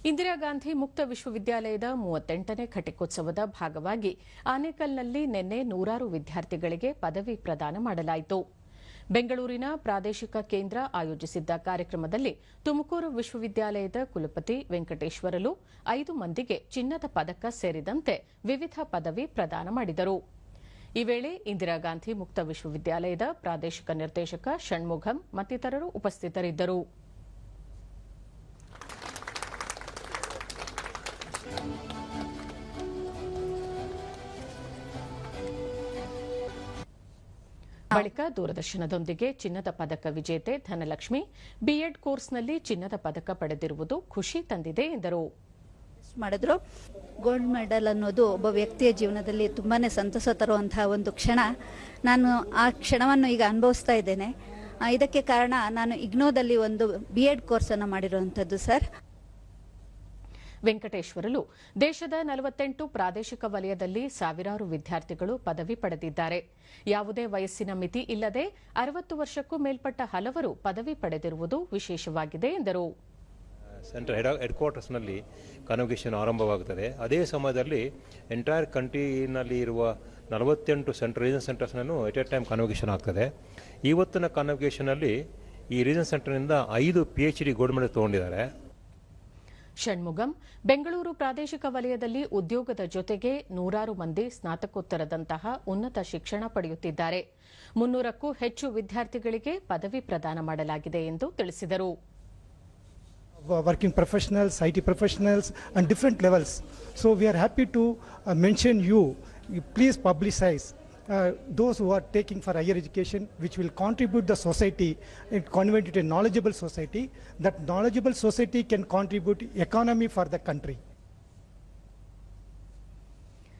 ಇಂದಿರಾ ಗಾಂಧಿ ಮುಕ್ತ ವಿಶ್ವವಿದ್ಯಾಲಯದ 38ನೇ ಘಟಿಕೋತ್ಸವದ ಭಾಗವಾಗಿ ಆನೇಕಲ್ನಲ್ಲಿ ನಿನ್ನೆ ನೂರಾರು ವಿದ್ಯಾರ್ಥಿಗಳಿಗೆ ಪದವಿ ಪ್ರದಾನ ಮಾಡಲಾಯಿತು. ಬೆಂಗಳೂರಿನ ಪ್ರಾದೇಶಿಕ ಕೇಂದ್ರ ಆಯೋಜಿಸಿದ್ದ ಕಾರ್ಯಕ್ರಮದಲ್ಲಿ ತುಮಕೂರು ವಿಶ್ವವಿದ್ಯಾಲಯದ ಕುಲಪತಿ ವೆಂಕಟೇಶ್ವರಲು 5 ಮಂದಿಗೆ ಚಿನ್ನದ ಪದಕ ಸೇರಿದಂತೆ ವಿವಿಧ ಪದವಿ ಪ್ರದಾನ ಮಾಡಿದರು. ಈ ವೇಳೆ ಇಂದಿರಾ ಗಾಂಧಿ ಮುಕ್ತ ವಿಶ್ವವಿದ್ಯಾಲಯದ ಪ್ರಾದೇಶಿಕ ನಿರ್ದೇಶಕ ಷಣ್ಮುಗಂ ಮತ್ತಿತರರು ಉಪಸ್ಥಿತರಿದ್ದರು. ಬಳಿಕ ದೂರದರ್ಶನದೊಂದಿಗೆ ಚಿನ್ನದ ಪದಕ ವಿಜೇತೆ ಧನಲಕ್ಷ್ಮಿ ಬಿಎಡ್ ಕೋರ್ಸ್ನಲ್ಲಿ ಚಿನ್ನದ ಪದಕ ಪಡೆದಿರುವುದು ಖುಷಿ ತಂದಿದೆ ಎಂದರು. ಮಾಡಿದ್ರು ಗೋಲ್ಡ್ ಮೆಡಲ್ ಅನ್ನೋದು ಒಬ್ಬ ವ್ಯಕ್ತಿಯ ಜೀವನದಲ್ಲಿ ತುಂಬಾನೇ ಸಂತಸ ತರುವಂತಹ ಒಂದು ಕ್ಷಣ. ನಾನು ಆ ಕ್ಷಣವನ್ನು ಈಗ ಅನುಭವಿಸ್ತಾ ಇದ್ದೇನೆ. ಇದಕ್ಕೆ ಕಾರಣ ನಾನು ಇಗ್ನೋದಲ್ಲಿ ಒಂದು ಬಿಎಡ್ ಕೋರ್ಸ್ ಅನ್ನು ಮಾಡಿರುವಂತದ್ದು ಸರ್. ವೆಂಕಟೇಶ್ವರಲು ದೇಶದ 48 ಪ್ರಾದೇಶಿಕ ವಲಯದಲ್ಲಿ ಸಾವಿರಾರು ವಿದ್ಯಾರ್ಥಿಗಳು ಪದವಿ ಪಡೆದಿದ್ದಾರೆ. ಯಾವುದೇ ವಯಸ್ಸಿನ ಮಿತಿ ಇಲ್ಲದೆ 60 ವರ್ಷಕ್ಕೂ ಮೇಲ್ಪಟ್ಟ ಹಲವರು ಪದವಿ ಪಡೆದಿರುವುದು ವಿಶೇಷವಾಗಿದೆ ಎಂದರು. ಸೆಂಟ್ರಲ್ ಹೆಡ್ ಕ್ವಾರ್ಟರ್ಸ್ನಲ್ಲಿ ಕಾನ್ವೊಕೇಷನ್ ಆರಂಭವಾಗುತ್ತದೆ. ಅದೇ ಸಮಯದಲ್ಲಿ ಎಂಟೈರ್ ಕಂಟ್ರಿನಲ್ಲಿ ಇರುವ 48 ರೀಜನ್ ಸೆಂಟರ್ಸ್ನೂ ಎಟ್ ಎ ಟೈಮ್ ಕಾನ್ವೊಕೇಷನ್ ಆಗ್ತದೆ. ಇವತ್ತಿನ ಕಾನ್ವೊಕೇಷನಲ್ಲಿ ಈ ರೀಜನ್ ಸೆಂಟರ್ನಿಂದ 5 PhD ಗೋಲ್ಡ್ ಮೆಡಲ್ ತಗೊಂಡಿದ್ದಾರೆ. ಷಣ್ಮುಗಂ ಬೆಂಗಳೂರು ಪ್ರಾದೇಶಿಕ ವಲಯದಲ್ಲಿ ಉದ್ಯೋಗದ ಜೊತೆಗೆ ನೂರಾರು ಮಂದಿ ಸ್ನಾತಕೋತ್ತರದಂತಹ ಉನ್ನತ ಶಿಕ್ಷಣ ಪಡೆಯುತ್ತಿದ್ದಾರೆ. 300ಕ್ಕೂ ಹೆಚ್ಚು ವಿದ್ಯಾರ್ಥಿಗಳಿಗೆ ಪದವಿ ಪ್ರದಾನ ಮಾಡಲಾಗಿದೆ ಎಂದು ತಿಳಿಸಿದರು. Working professionals, IT professionals and different levels. So we are happy to mention you. Please publicize those who are taking for higher education, which will contribute the society and convert it a knowledgeable society. That knowledgeable society can contribute economy for the country.